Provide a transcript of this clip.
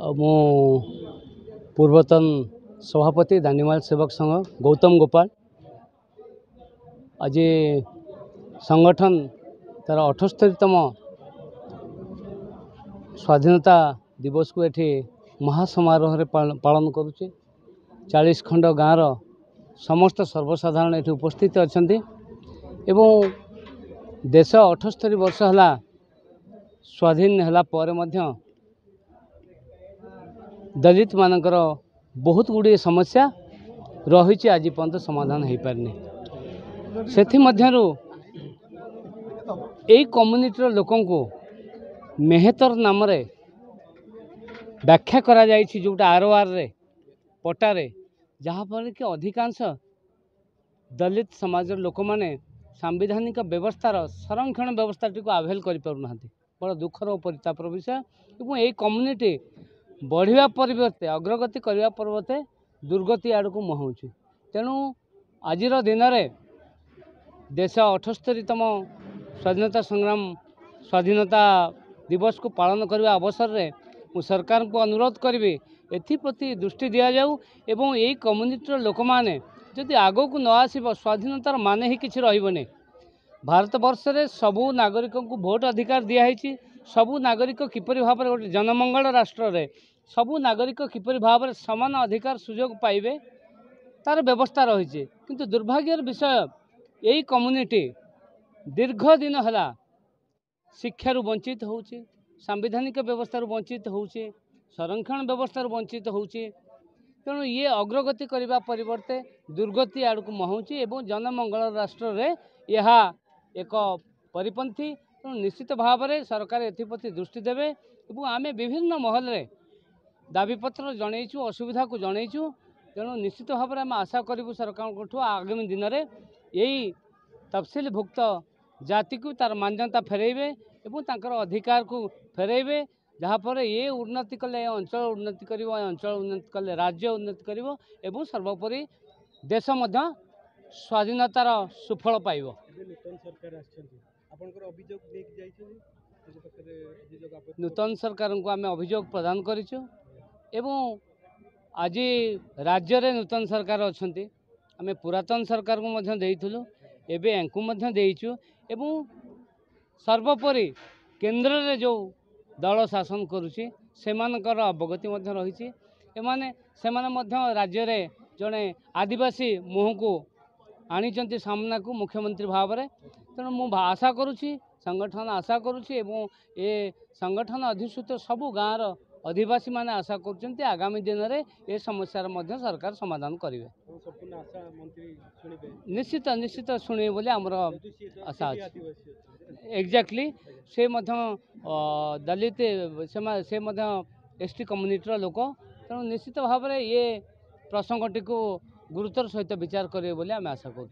मु पूर्वतन सभापति दानीमाल सेवक संघ गौतम गोपाल आज संगठन तार 78तम स्वाधीनता दिवस को एठी महासमारोह रे पालन करुचे। 40 खंड गाँव समस्त सर्वसाधारण एठी उपस्थित अछंती एवं देश 78 वर्ष हला स्वाधीन हला पर मध्य दलित मानकर बहुत गुड़े समस्या रही आज पर्यंत समाधान हो पारनी। से मध्यरु यही कम्युनिटीर लोक मेहतर नाम रे व्याख्या करा जाइछि जोटा आरओआर रे पटारे जहाँफल कि अधिकांश दलित समाज लोक माने सांविधानिक व्यवस्थार संरक्षण व्यवस्था को आभेल कर पारना। बड़ा दुखर और परितापर विषय एवं यही कम्युनिटी बढ़िया परिवर्ते अग्रगति करने परिवर्ते दुर्गति आड़ को मुहाऊँ। तेणु आज दिन में देश 78तम स्वाधीनता संग्राम स्वाधीनता दिवस को पालन करने अवसर में मु सरकार को अनुरोध करी एप्रति दृष्टि दि जाऊ एवं यही कम्युनिटीर लोक मैंने जदि आग को न आसब स्वाधीनतार मान ही किसी रही। भारत वर्ष में सबू नागरिक को भोट अधिकार दिखाई सबू नागरिक किपरि भाव गोटे जनमंगल राष्ट्र रे सबू नागरिक किपरि भाव समान अधिकार सुजोग पाइबे तार व्यवस्था रही। किंतु दुर्भाग्यर विषय यही कम्युनिटी दीर्घ दिन है शिक्षार वंचित होउछि, सांविधानिक व्यवस्था वंचित होउछि, संरक्षण व्यवस्था वंचित होउछि। तेणु ये अग्रगति करने परिवर्ते दुर्गति आड़ को मुहाऊँ एवं जनमंगल राष्ट्र रे यह एक परिपंथी। तेणु निश्चित भाव में सरकार एप्रति दृष्टि देवे एवं आम विभिन्न महल रे दाबीपत्र जनईचु असुविधा को जनईचु। तेणु निश्चित भाव में आम आशा करूँ सरकार आगामी दिन में यही तफसिलभुक्त जाति को तार मान्यता फेरइबे एवं तांकर अधिकार को फेरइबे जहाँफल ये उन्नति कले अंचल उन्नति कर अंचल उन्नति कले राज्य उन्नति कर एवं सर्वोपरि देश मध्य स्वाधीनतार सुफल पाइब। नूतन सरकार को आम अभियोग प्रदान करिछु एवं आज राज्य रे नूतन सरकार अच्छी आम पुरातन सरकार को मध्य देइथुलु एबे एंकु मध्य देइछु एवं सर्वोपरि केंद्र रे जो दल शासन करुछि सेमानकर अवगति मध्य रही। एमाने सेमाने मध्य राज्य रे जड़े आदिवासी मुह को आनिचंती सामना को मुख्यमंत्री भाव में। तेणु मु आशा करुछि संगठन आशा करुछि एवं ए संगठन अधिसूत सबू गाँव अधिवासी माने आशा कर आगामी दिन में ये समस्यार मध्य सरकार समाधान करेंगे। निश्चित निश्चित शुणे बोले आमर आशा अच्छी एक्जाक्टली से दलित से एसटी कम्युनिटीर लोक। तेणु निश्चित भाव में ये प्रसंगटी को गुरुतर सहित विचार करेंगे बोले आम आशा कर।